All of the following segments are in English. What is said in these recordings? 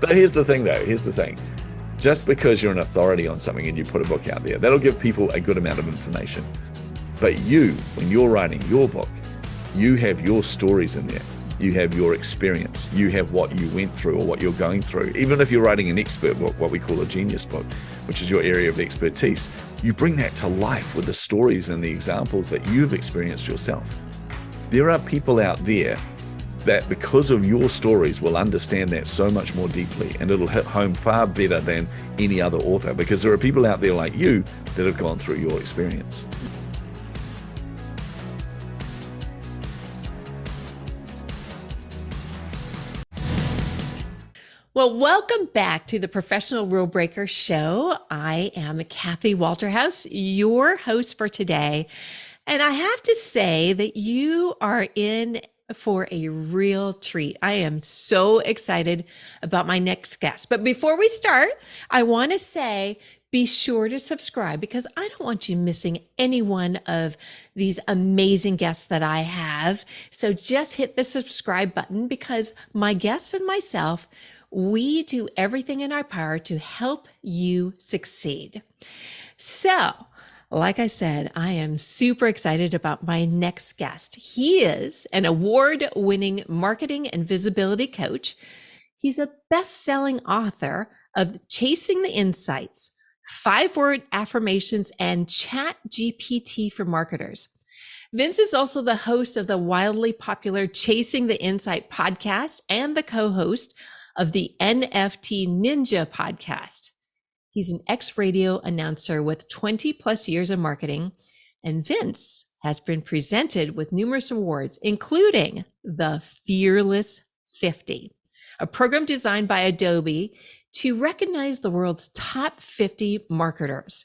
But here's the thing though, here's the thing. Just because you're an authority on something and you put a book out there, that'll give people a good amount of information. But you, when you're writing your book, you have your stories in there. You have your experience. You have what you went through or what you're going through. Even if you're writing an expert book, what we call a genius book, which is your area of expertise, you bring that to life with the stories and the examples that you've experienced yourself. There are people out there that because of your stories will understand that so much more deeply, and it'll hit home far better than any other author, because there are people out there like you that have gone through your experience. Well, welcome back to the Professional Rule Breaker Show. I am Kathy Walterhouse, your host for today. And I have to say that you are in for a real treat. I am so excited about my next guest. But before we start, I want to say, be sure to subscribe, because I don't want you missing any one of these amazing guests that I have. So just hit the subscribe button, because my guests and myself, we do everything in our power to help you succeed. So, like I said, I am super excited about my next guest. He is an award-winning marketing and visibility coach. He's a best-selling author of Chasing the Insights, 5-Word Affirmations, and Chat GPT for Marketers. Vince is also the host of the wildly popular Chasing the Insight podcast and the co-host of the NFT Ninja podcast. He's an ex-radio announcer with 20 plus years of marketing, and Vince has been presented with numerous awards, including the Fearless 50, a program designed by Adobe to recognize the world's top 50 marketers.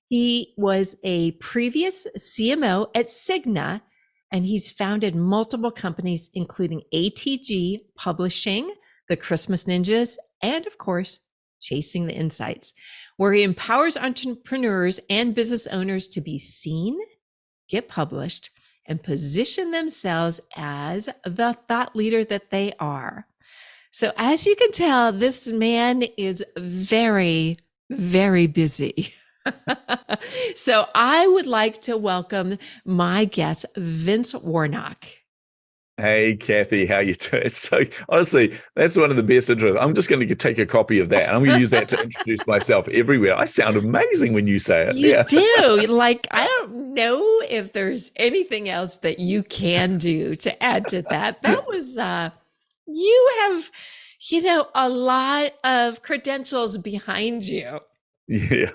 He was a previous CMO at Cigna, and he's founded multiple companies, including ATG Publishing, the Christmas Ninjas, and of course, Chasing the Insights, where he empowers entrepreneurs and business owners to be seen, get published, and position themselves as the thought leader that they are. So as you can tell, this man is very, very busy. So I would like to welcome my guest, Vince Warnock. Hey, Kathy, how you doing? So honestly, that's one of the best intros. I'm just going to take a copy of that, and I'm going to use that to introduce myself everywhere. I sound amazing when you say it. You do. Like, I don't know if there's anything else that you can do to add to that. That was, you have, a lot of credentials behind you. Yeah.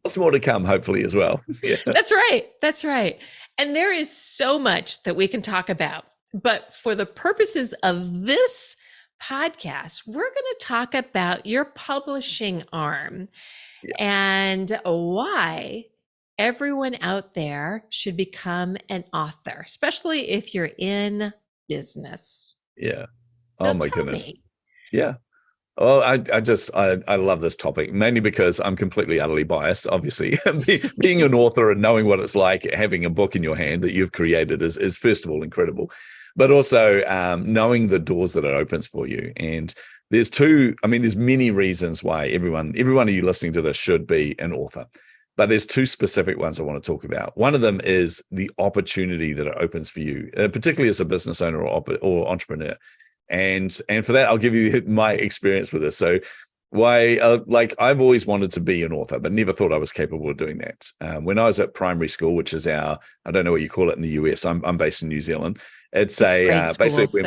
Lots more to come, hopefully, as well. Yeah. That's right. That's right. And there is so much that we can talk about. But for the purposes of this podcast, we're going to talk about your publishing arm and why everyone out there should become an author, especially if you're in business. Yeah. So oh my goodness. Me. Yeah. Oh, I love this topic, mainly because I'm completely utterly biased. Obviously, being an author and knowing what it's like having a book in your hand that you've created is first of all incredible, but also knowing the doors that it opens for you. And there's many reasons why everyone of you listening to this should be an author, but there's two specific ones I want to talk about. One of them is the opportunity that it opens for you, particularly as a business owner or entrepreneur. And for that, I'll give you my experience with this. So why, I've always wanted to be an author, but never thought I was capable of doing that. When I was at primary school, which is I don't know what you call it in the US. I'm based in New Zealand. It's basically,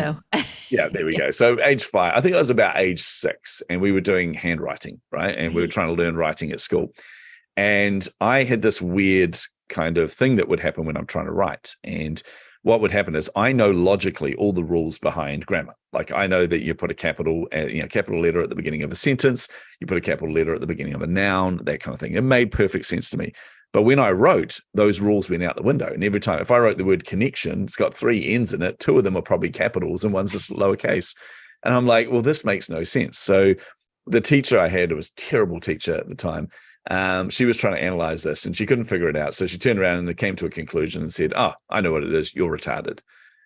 yeah, there we go. So age 5, I think I was about age 6, and we were doing handwriting, right? And we were trying to learn writing at school. And I had this weird kind of thing that would happen when I'm trying to write. And what would happen is I know logically all the rules behind grammar. Like I know that you put a capital letter at the beginning of a sentence, you put a capital letter at the beginning of a noun, that kind of thing. It made perfect sense to me. But when I wrote, those rules went out the window. And every time, if I wrote the word connection, it's got 3 N's in it, 2 of them are probably capitals and one's just lowercase. And I'm like, well, this makes no sense. So the teacher I had, it was a terrible teacher at the time. She was trying to analyze this and she couldn't figure it out. So she turned around and came to a conclusion and said, oh, I know what it is. You're retarded.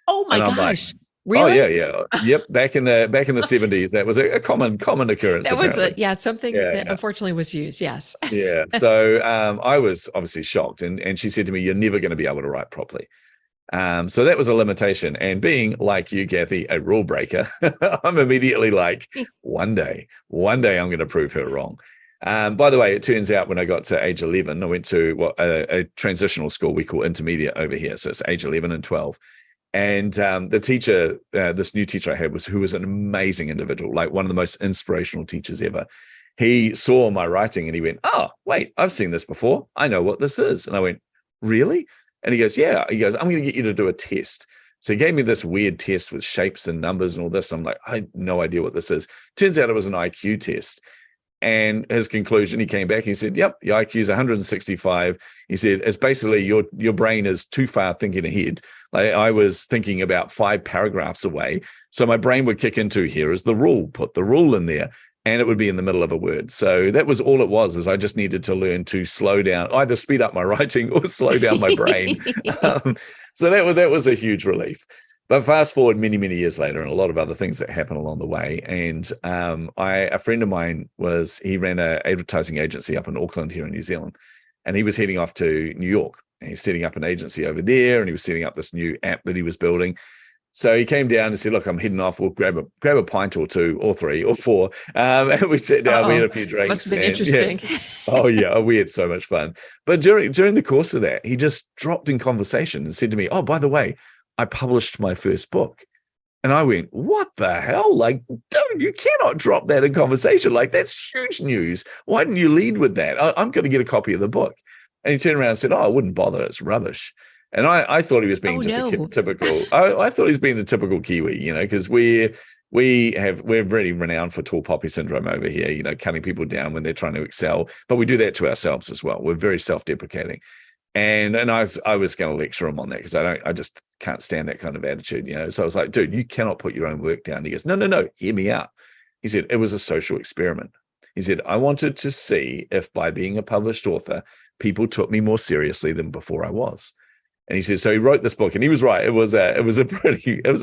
Oh my gosh. Really? Oh yeah. Yep. Back in the 70s, that was a common occurrence. That was Apparently. something that Yeah. unfortunately was used. Yes. Yeah. So I was obviously shocked, and she said to me, "You're never going to be able to write properly." So that was a limitation. And being like you, Kathy, a rule breaker, I'm immediately like, one day I'm going to prove her wrong. By the way, it turns out when I got to age 11, I went to a transitional school we call intermediate over here. So it's age 11 and 12. And the teacher, this new teacher I had, who was an amazing individual, like one of the most inspirational teachers ever. He saw my writing and he went, "Oh, wait, I've seen this before. I know what this is." And I went, "Really?" And he goes, "Yeah." He goes, "I'm going to get you to do a test." So he gave me this weird test with shapes and numbers and all this. I'm like, I had no idea what this is. Turns out it was an IQ test. And his conclusion, he came back and he said, "Yep, your IQ is 165. He said, "It's basically your brain is too far thinking ahead." Like I was thinking about 5 paragraphs away. So my brain would kick into, here is the rule, put the rule in there. And it would be in the middle of a word. So that was all it was, is I just needed to learn to slow down, either speed up my writing or slow down my brain. So that was a huge relief. But fast forward many, many years later, and a lot of other things that happened along the way. And a friend of mine he ran an advertising agency up in Auckland here in New Zealand. And he was heading off to New York. And he's setting up an agency over there, and he was setting up this new app that he was building. So he came down and said, "Look, I'm heading off. We'll grab a pint or 2 or 3 or 4." And we sat down, we had a few drinks. Must have been interesting. Yeah. Oh yeah, we had so much fun. But during the course of that, he just dropped in conversation and said to me, "Oh, by the way, I published my first book." And I went, "What the hell? Like, dude, you cannot drop that in conversation. Like, that's huge news. Why didn't you lead with that? I'm going to get a copy of the book." And he turned around and said, "Oh, I wouldn't bother. It's rubbish." And I thought he was being typical. I thought he was being the typical Kiwi, because we're really renowned for tall poppy syndrome over here, cutting people down when they're trying to excel. But we do that to ourselves as well. We're very self-deprecating. And I was going to lecture him on that because I just can't stand that kind of attitude, So I was like, "Dude, you cannot put your own work down." He goes, No, hear me out. He said, "It was a social experiment." He said, "I wanted to see if by being a published author, people took me more seriously than before I was." And he said, so he wrote this book, and he was right. It was a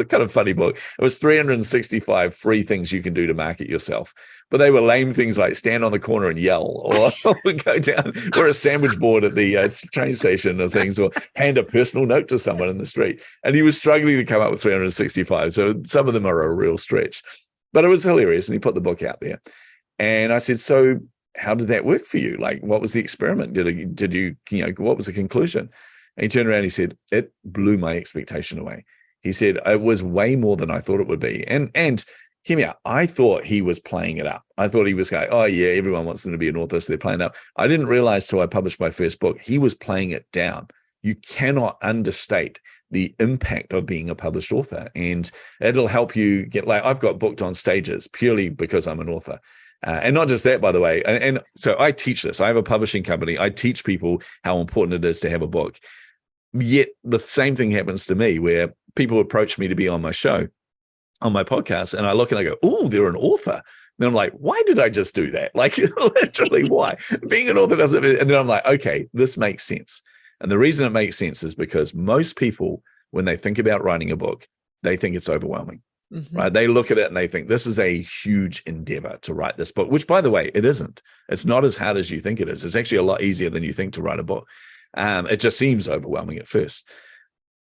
kind of funny book. It was 365 free things you can do to market yourself. But they were lame things like stand on the corner and yell, or go down, or a sandwich board at the train station or things, or hand a personal note to someone in the street. And he was struggling to come up with 365. So some of them are a real stretch. But it was hilarious, and he put the book out there. And I said, "So how did that work for you? Like, what was the experiment? Did you what was the conclusion?" And he turned around and he said, "It blew my expectation away." He said, "It was way more than I thought it would be." And hear me out. I thought he was playing it up. I thought he was going, "Oh yeah, everyone wants them to be an author, so they're playing it up." I didn't realize till I published my first book, he was playing it down. You cannot understate the impact of being a published author. And it'll help you get, like, I've got booked on stages purely because I'm an author. And not just that, by the way. And so I teach this. I have a publishing company. I teach people how important it is to have a book. Yet the same thing happens to me, where people approach me to be on my show, on my podcast, and I look and I go, "Oh, they're an author." And I'm like, "Why did I just do that?" Like, literally, why? Being an author doesn't. And then I'm like, "Okay, this makes sense." And the reason it makes sense is because most people, when they think about writing a book, they think it's overwhelming. Mm-hmm. Right? They look at it and they think this is a huge endeavor to write this book, which, by the way, it isn't. It's not as hard as you think it is. It's actually a lot easier than you think to write a book. It just seems overwhelming at first.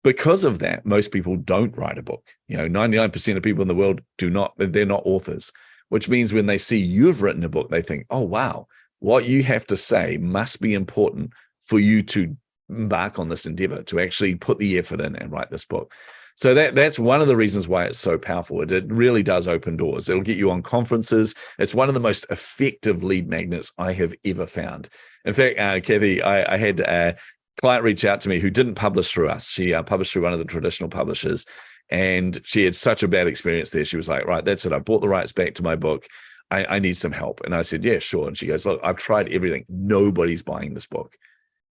Because of that, most people don't write a book. 99% of people in the world they're not authors, which means when they see you've written a book, they think, "Oh, wow, what you have to say must be important for you to embark on this endeavor, to actually put the effort in and write this book." So that's one of the reasons why it's so powerful. It really does open doors. It'll get you on conferences. It's one of the most effective lead magnets I have ever found. In fact, Kathy, I had a client reach out to me who didn't publish through us. She published through one of the traditional publishers, and she had such a bad experience there. She was like, "Right, that's it. I bought the rights back to my book. I need some help." And I said, "Yeah, sure." And she goes, "Look, I've tried everything. Nobody's buying this book."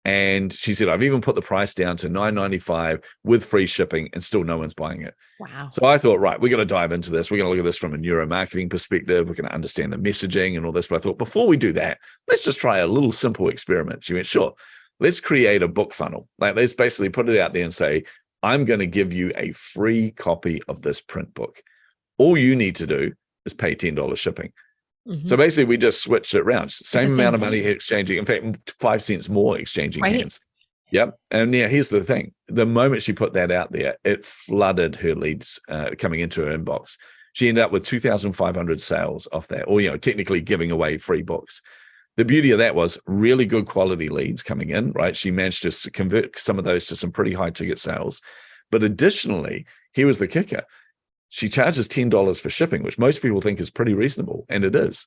And she said, "I've even put the price down to $9.95 with free shipping, and still no one's buying it." Wow. So I thought, right, we're going to dive into this. We're going to look at this from a neuromarketing perspective. We're going to understand the messaging and all this. But I thought, before we do that, let's just try a little simple experiment. She went, "Sure. Let's create a book funnel. Like, let's basically put it out there and say, I'm going to give you a free copy of this print book. All you need to do is pay $10 shipping. So basically, we just switched it around. Same amount of money exchanging. In fact, 5 cents more exchanging hands. Yep. And yeah, here's the thing. The moment she put that out there, it flooded her leads coming into her inbox. She ended up with 2,500 sales off that, or, technically giving away free books. The beauty of that was really good quality leads coming in, right? She managed to convert some of those to some pretty high ticket sales. But additionally, here was the kicker. She charges $10 for shipping, which most people think is pretty reasonable, and it is.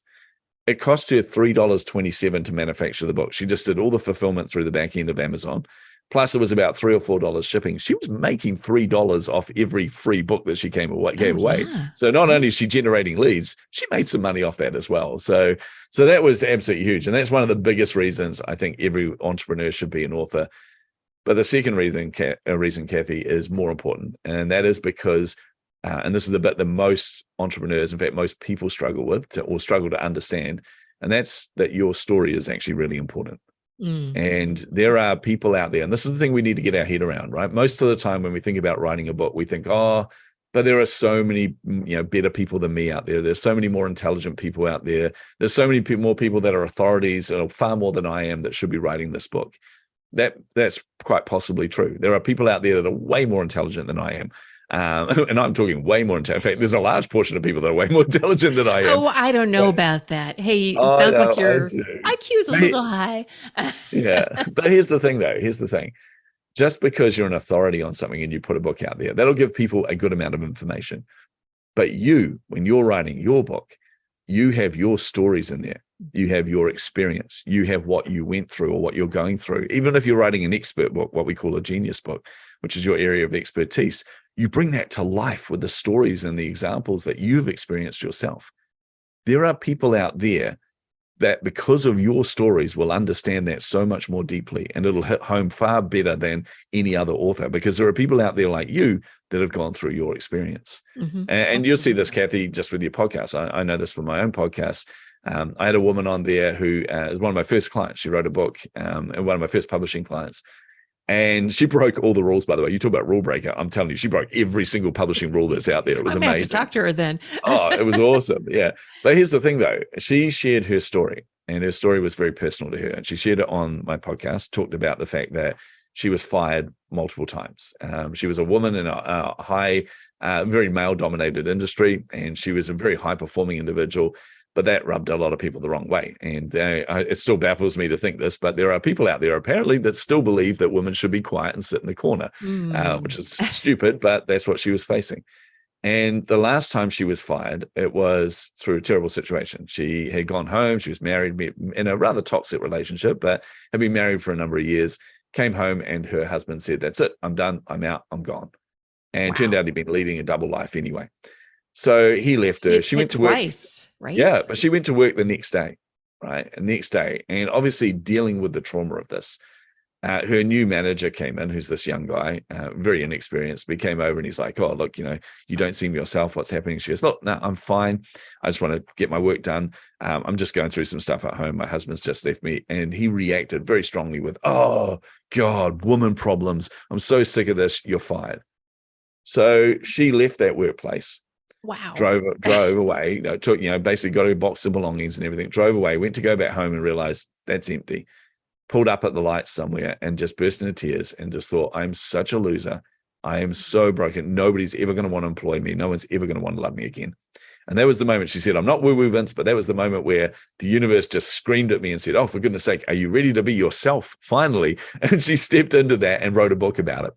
It cost her $3.27 to manufacture the book. She just did all the fulfillment through the back end of Amazon. Plus, it was about $3 or $4 shipping. She was making $3 off every free book that she gave away. So not only is she generating leads, she made some money off that as well. So that was absolutely huge. And that's one of the biggest reasons I think every entrepreneur should be an author. But the second reason, Kathy, is more important. And that is because, and this is the bit that most entrepreneurs, in fact, most people struggle with or struggle to understand. And that's that your story is actually really important. And there are people out there, and this is the thing we need to get our head around, right? Most of the time when we think about writing a book, we think, but there are so many, better people than me out there. There's so many more intelligent people out there. There's so many more people that are authorities, far more than I am, that should be writing this book. That's quite possibly true. There are people out there that are way more intelligent than I am. And I'm talking way more intelligent. In fact, there's a large portion of people that are way more intelligent than I am. Oh, I don't know about that. Hey, it sounds like your IQ is a little high. Yeah. But here's the thing, though. Here's the thing. Just because you're an authority on something and you put a book out there, that'll give people a good amount of information. But when you're writing your book, you have your stories in there. You have your experience. You have what you went through or what you're going through. Even if you're writing an expert book, what we call a genius book, which is your area of expertise, you bring that to life with the stories and the examples that you've experienced yourself. There are people out there that, because of your stories, will understand that so much more deeply, and it'll hit home far better than any other author, because there are people out there like you that have gone through your experience. And you'll see this, Kathy, just with your podcast. I know this from my own podcast. I had a woman on there who is one of my first clients. She wrote a book, and one of my first publishing clients. And she broke all the rules, by the way. You talk about rule breaker. I'm telling you, she broke every single publishing rule that's out there. It was amazing. I have to talk to her then. Oh, it was awesome. Yeah. But here's the thing, though. She shared her story, and her story was very personal to her. And she shared it on my podcast, talked about the fact that she was fired multiple times. She was a woman in a high, very male-dominated industry, and she was a very high-performing individual. But that rubbed a lot of people the wrong way. And it still baffles me to think this, but there are people out there apparently that still believe that women should be quiet and sit in the corner, which is stupid, but that's what she was facing. And the last time she was fired, it was through a terrible situation. She had gone home. She was married in a rather toxic relationship, but had been married for a number of years, came home, and her husband said, "That's it. I'm done. I'm out. I'm gone." And it turned out he'd been leading a double life anyway. So he left her. She went to work twice, right? Yeah, but she went to work the next day, right? The next day. And obviously dealing with the trauma of this. Her new manager came in, who's this young guy, very inexperienced, but he came over and he's like, "Oh, look, you don't seem yourself. What's happening?" She goes, "Look, no, I'm fine. I just want to get my work done. I'm just going through some stuff at home. My husband's just left me." And he reacted very strongly with, "Oh, God, woman problems. I'm so sick of this. You're fired." So she left that workplace. Wow. Drove away, took, basically got her box of belongings and everything, drove away, went to go back home and realized that's empty. Pulled up at the lights somewhere and just burst into tears and just thought, "I'm such a loser. I am so broken. Nobody's ever going to want to employ me. No one's ever going to want to love me again." And that was the moment she said, "I'm not woo-woo Vince," but that was the moment where the universe just screamed at me and said, "Oh, for goodness sake, are you ready to be yourself finally?" And she stepped into that and wrote a book about it.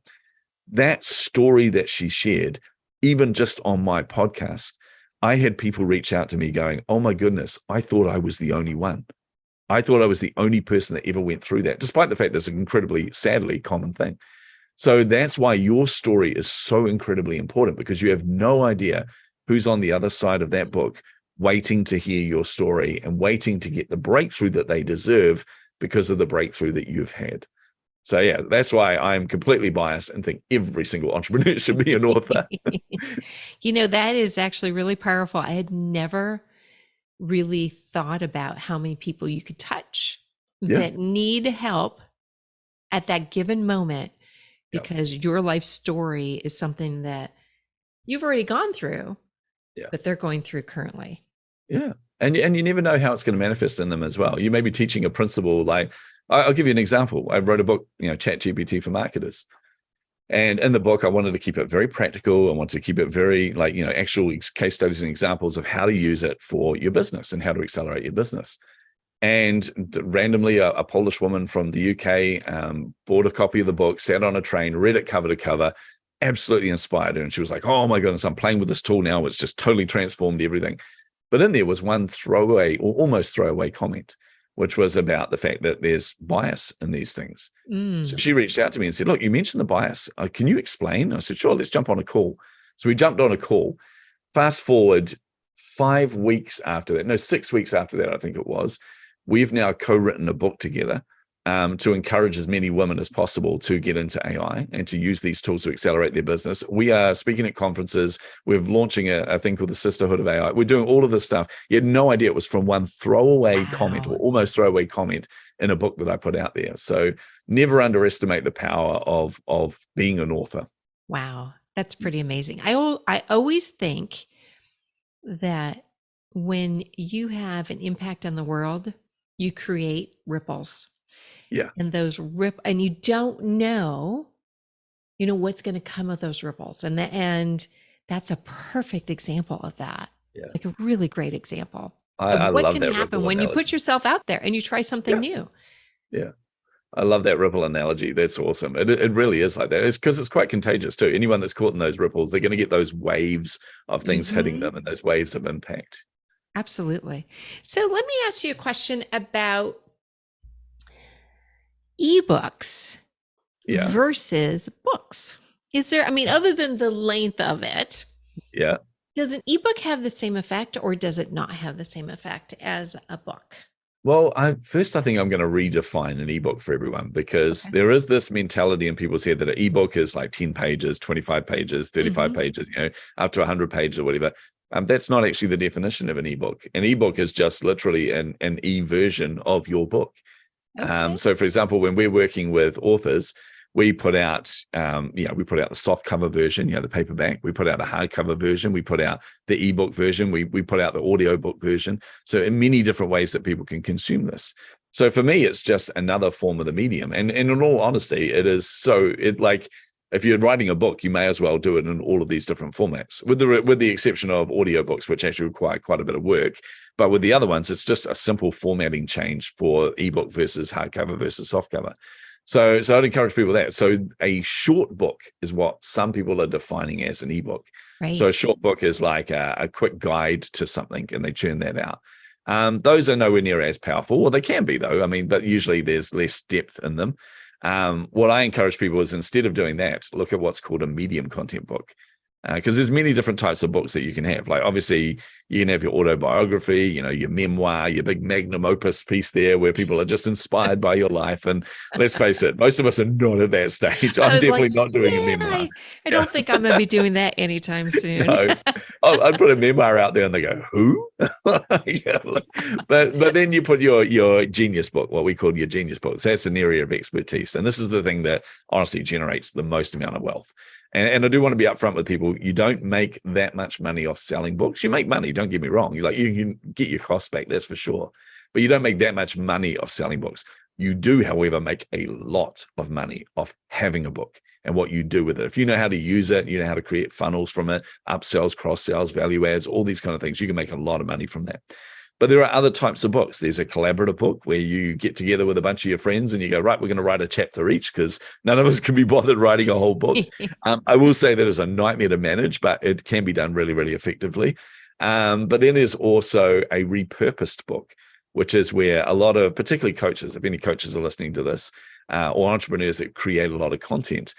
That story that she shared, even just on my podcast, I had people reach out to me going, "Oh my goodness, I thought I was the only one. I thought I was the only person that ever went through that," despite the fact it's an incredibly, sadly common thing. So that's why your story is so incredibly important, because you have no idea who's on the other side of that book waiting to hear your story and waiting to get the breakthrough that they deserve because of the breakthrough that you've had. So yeah, that's why I'm completely biased and think every single entrepreneur should be an author. That is actually really powerful. I had never really thought about how many people you could touch that need help at that given moment. Yep. because your life story is something that you've already gone through, Yeah. but they're going through currently. Yeah. And you never know how it's going to manifest in them as well. You may be teaching a principle. Like, I'll give you an example. I wrote a book, ChatGPT for marketers. And in the book, I wanted to keep it very practical. I wanted to keep it very actual case studies and examples of how to use it for your business and how to accelerate your business. And randomly, a Polish woman from the UK bought a copy of the book, sat on a train, read it cover to cover, absolutely inspired her. And she was like, oh my goodness, I'm playing with this tool now. It's just totally transformed everything. But in there was one throwaway or almost throwaway comment, which was about the fact that there's bias in these things. So she reached out to me and said, look, you mentioned the bias. Can you explain? I said, sure, let's jump on a call. So we jumped on a call. Fast forward 6 weeks after that, I think it was, we've now co-written a book together to encourage as many women as possible to get into AI and to use these tools to accelerate their business. We are speaking at conferences. We're launching a thing called the Sisterhood of AI. We're doing all of this stuff. You had no idea it was from one throwaway comment or almost throwaway comment in a book that I put out there. So never underestimate the power of being an author. Wow. That's pretty amazing. I always think that when you have an impact on the world, you create ripples. Yeah. And and you don't know, what's going to come of those ripples. And that's a perfect example of that. Yeah. Like a really great example. I what love can that happen when you put yourself out there and you try something new. Yeah. I love that ripple analogy. That's awesome. It really is like that. It's because it's quite contagious too. Anyone that's caught in those ripples, they're going to get those waves of things hitting them and those waves of impact. Absolutely. So let me ask you a question about ebooks versus books. Is there, other than the length of it, does an ebook have the same effect or does it not have the same effect as a book? Well, I think I'm going to redefine an ebook for everyone, because there is this mentality in people's head that an ebook is like 10 pages, 25 pages, 35 pages, up to 100 pages or whatever. That's not actually the definition of an ebook. An ebook is just literally an e-version of your book. So for example, when we're working with authors, we put out, we put out the soft cover version, the paperback. We put out a hardcover version. We put out the ebook version. We put out the audiobook version. So in many different ways that people can consume this. So for me, it's just another form of the medium. And in all honesty, it is if you're writing a book, you may as well do it in all of these different formats, with the exception of audiobooks, which actually require quite a bit of work. But with the other ones, it's just a simple formatting change for ebook versus hardcover versus softcover. So I'd encourage people that. So a short book is what some people are defining as an ebook. Right. So a short book is like a quick guide to something, and they churn that out. Those are nowhere near as powerful. Well, they can be though. But usually there's less depth in them. What I encourage people is, instead of doing that, look at what's called a medium content book. Because there's many different types of books that you can have. Like, obviously, you can have your autobiography, your memoir, your big magnum opus piece there where people are just inspired by your life. And let's face it, most of us are not at that stage. I'm definitely not doing a memoir. I don't think I'm going to be doing that anytime soon. No. I'd put a memoir out there and they go, who? But then you put your genius book, what we call your genius book. So that's an area of expertise. And this is the thing that honestly generates the most amount of wealth. And I do want to be upfront with people. You don't make that much money off selling books. You make money, don't get me wrong. You can get your costs back, that's for sure. But you don't make that much money off selling books. You do, however, make a lot of money off having a book and what you do with it. If you know how to use it, you know how to create funnels from it, upsells, cross-sells, value adds, all these kind of things, you can make a lot of money from that. But there are other types of books. There's a collaborative book where you get together with a bunch of your friends and you go, right, we're going to write a chapter each, because none of us can be bothered writing a whole book. I will say that is a nightmare to manage, but it can be done really, really effectively. But then there's also a repurposed book, which is where a lot of, particularly coaches, if any coaches are listening to this, or entrepreneurs that create a lot of content,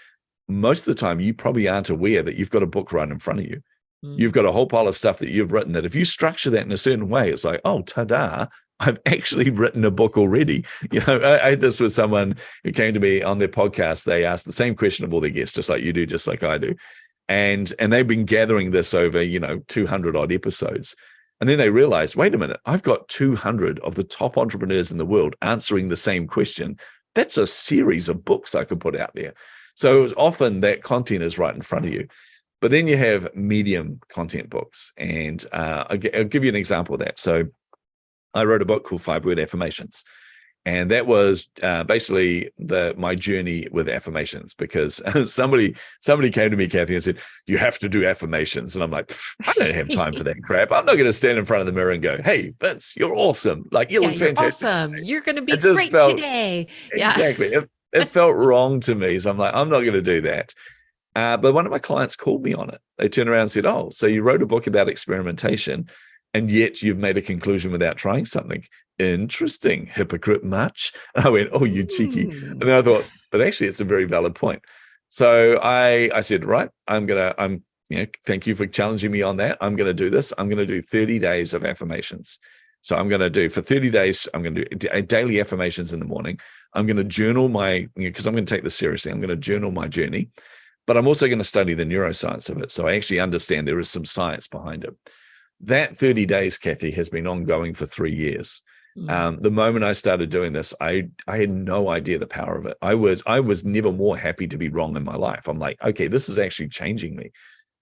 most of the time you probably aren't aware that you've got a book right in front of you. You've got a whole pile of stuff that you've written that if you structure that in a certain way, it's like, oh, ta-da, I've actually written a book already. I had this with someone who came to me on their podcast. They asked the same question of all their guests, just like you do, just like I do. And they've been gathering this over, 200 odd episodes. And then they realized, wait a minute, I've got 200 of the top entrepreneurs in the world answering the same question. That's a series of books I could put out there. So often that content is right in front of you. But then you have medium content books. And I'll give you an example of that. So I wrote a book called 5-Word Affirmations. And that was basically my journey with affirmations, because somebody came to me, Kathy, and said, you have to do affirmations. And I'm like, I don't have time for that crap. I'm not going to stand in front of the mirror and go, hey, Vince, you're awesome. Like, you look fantastic. Awesome. You're going to be It just great today. Exactly. It felt wrong to me. So I'm like, I'm not going to do that. But one of my clients called me on it. They turned around and said, oh, so you wrote a book about experimentation, and yet you've made a conclusion without trying something. Interesting. Hypocrite much? And I went, oh, you cheeky. And then I thought, but actually it's a very valid point. So I said, right, thank you for challenging me on that. I'm going to do this. I'm going to do 30 days of affirmations. So I'm going to do, for 30 days, I'm going to do daily affirmations in the morning. I'm going to journal because I'm going to take this seriously. I'm going to journal my journey, but I'm also going to study the neuroscience of it. So I actually understand there is some science behind it. That 30 days, Kathy, has been ongoing for 3 years. The moment I started doing this, I had no idea the power of it. I was never more happy to be wrong in my life. I'm like, okay, this is actually changing me.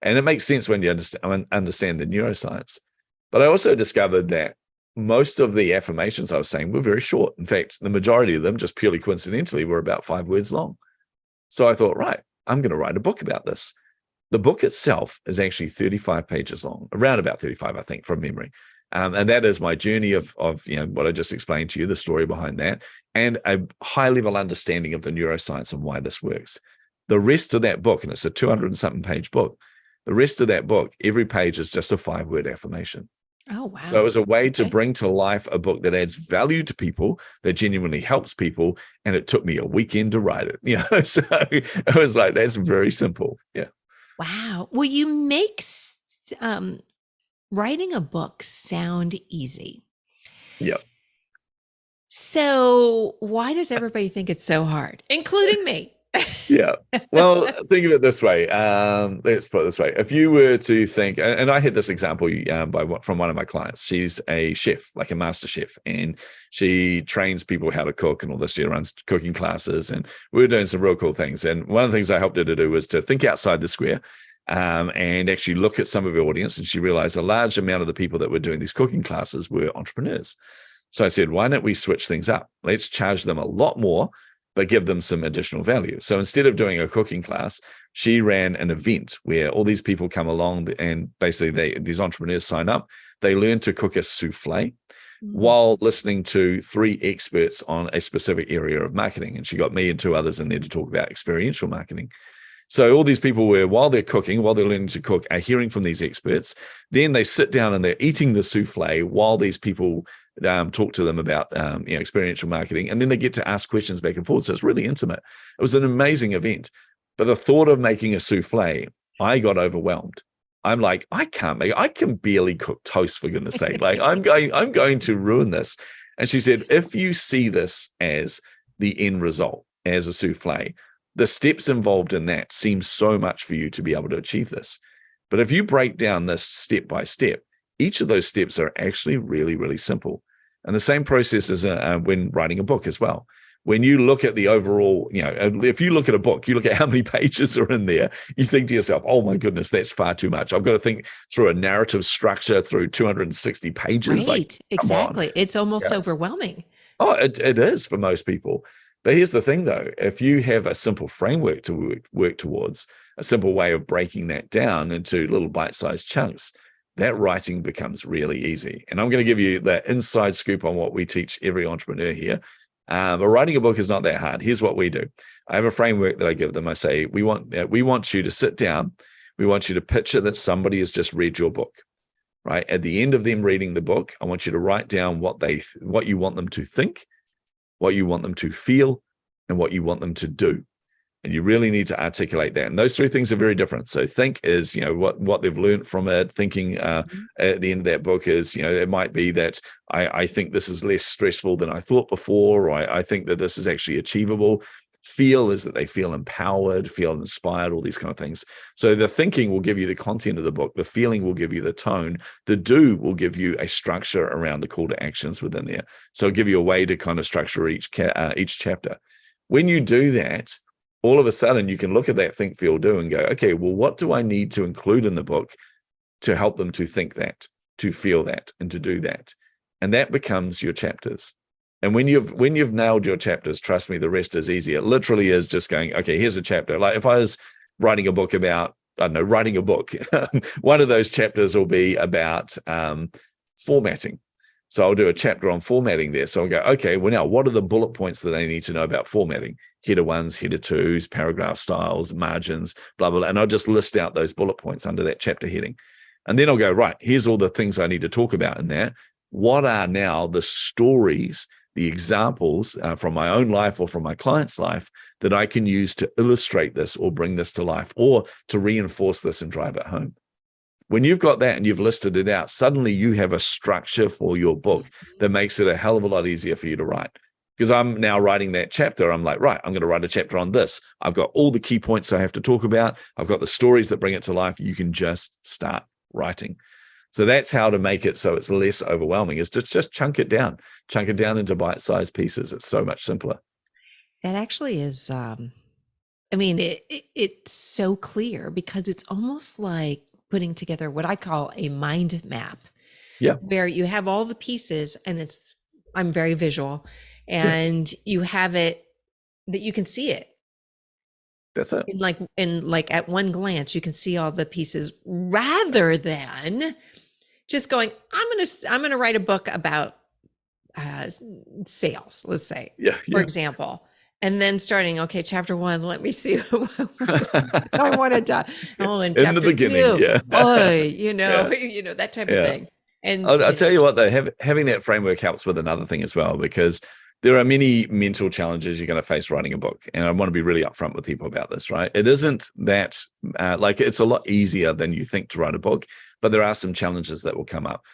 And it makes sense when you understand the neuroscience. But I also discovered that most of the affirmations I was saying were very short. In fact, the majority of them, just purely coincidentally, were about 5 words long. So I thought, right, I'm going to write a book about this. The book itself is actually 35 pages long, around about 35, I think, from memory. And that is my journey of what I just explained to you, the story behind that, and a high-level understanding of the neuroscience and why this works. The rest of that book, and it's a 200 and something page book, the rest of that book, every page is just a 5-word affirmation. Oh, wow. So it was a way to bring to life a book that adds value to people, that genuinely helps people. And it took me a weekend to write it. So it was like, that's very simple. Yeah. Wow. Well, you make writing a book sound easy. Yeah. So why does everybody think it's so hard, including me? Yeah. Well, think of it this way. Let's put it this way. If you were to think, and I had this example from one of my clients. She's a chef, like a master chef, and she trains people how to cook and all this. She runs cooking classes, and we were doing some real cool things. And one of the things I helped her to do was to think outside the square. And actually look at some of her audience, and she realized a large amount of the people that were doing these cooking classes were entrepreneurs. So I said, why don't we switch things up? Let's charge them a lot more, but give them some additional value. So instead of doing a cooking class, she ran an event where all these people come along, and basically these entrepreneurs sign up. They learn to cook a souffle while listening to 3 experts on a specific area of marketing. And she got me and 2 others in there to talk about experiential marketing. So all these people while they're cooking, while they're learning to cook, are hearing from these experts. Then they sit down and they're eating the souffle while these people talk to them about experiential marketing. And then they get to ask questions back and forth. So it's really intimate. It was an amazing event. But the thought of making a souffle, I got overwhelmed. I'm like, I can barely cook toast, for goodness sake. Like, I'm going to ruin this. And she said, if you see this as the end result, as a souffle, the steps involved in that seem so much for you to be able to achieve this. But if you break down this step by step, each of those steps are actually really, really simple. And the same process is when writing a book as well. When you look at the overall, if you look at a book, you look at how many pages are in there, you think to yourself, oh my goodness, that's far too much. I've got to think through a narrative structure through 260 pages. Right, exactly. It's almost overwhelming. Oh, it is for most people. But here's the thing, though. If you have a simple framework to work towards, a simple way of breaking that down into little bite-sized chunks, that writing becomes really easy. And I'm going to give you the inside scoop on what we teach every entrepreneur here. But writing a book is not that hard. Here's what we do. I have a framework that I give them. I say, we want you to sit down. We want you to picture that somebody has just read your book, right? At the end of them reading the book, I want you to write down what you want them to think, what you want them to feel, and what you want them to do. And you really need to articulate that. And those 3 things are very different. So think is, what they've learned from it. Thinking at the end of that book is, it might be that I think this is less stressful than I thought before, or I think that this is actually achievable. Feel is that they feel empowered, feel inspired, all these kind of things. So the thinking will give you the content of the book. The feeling will give you the tone. The do will give you a structure around the call to actions within there. So it'll give you a way to kind of structure each chapter. When you do that, all of a sudden you can look at that think, feel, do and go, okay, well, what do I need to include in the book to help them to think that, to feel that, and to do that? And that becomes your chapters. And when you've nailed your chapters, trust me, the rest is easy. It literally is just going, okay, here's a chapter. Like if I was writing a book about, I don't know, writing a book, one of those chapters will be about formatting. So I'll do a chapter on formatting there. So I'll go, okay, well now, what are the bullet points that I need to know about formatting? Header 1s, header 2s, paragraph styles, margins, blah, blah, blah. And I'll just list out those bullet points under that chapter heading. And then I'll go, right, here's all the things I need to talk about in there. What are now the stories, the examples from my own life or from my client's life that I can use to illustrate this or bring this to life or to reinforce this and drive it home? When you've got that and you've listed it out, suddenly you have a structure for your book that makes it a hell of a lot easier for you to write. Because I'm now writing that chapter. I'm like, right, I'm going to write a chapter on this. I've got all the key points I have to talk about. I've got the stories that bring it to life. You can just start writing. So that's how to make it so it's less overwhelming, is just chunk it down into bite-sized pieces. It's so much simpler. That actually is, it's so clear because it's almost like putting together what I call a mind map. Yeah. Where you have all the pieces and I'm very visual and you have it that you can see it. That's it. And like at one glance, you can see all the pieces rather than just going, I'm going to write a book about sales, let's say, for example. And then starting, okay, chapter 1, let me see what I want to do. Oh, and in the beginning, 2, that type of thing. And I'll tell you what, though, having that framework helps with another thing as well, because there are many mental challenges you're going to face writing a book. And I want to be really upfront with people about this, right? It isn't that, it's a lot easier than you think to write a book, but there are some challenges that will come up.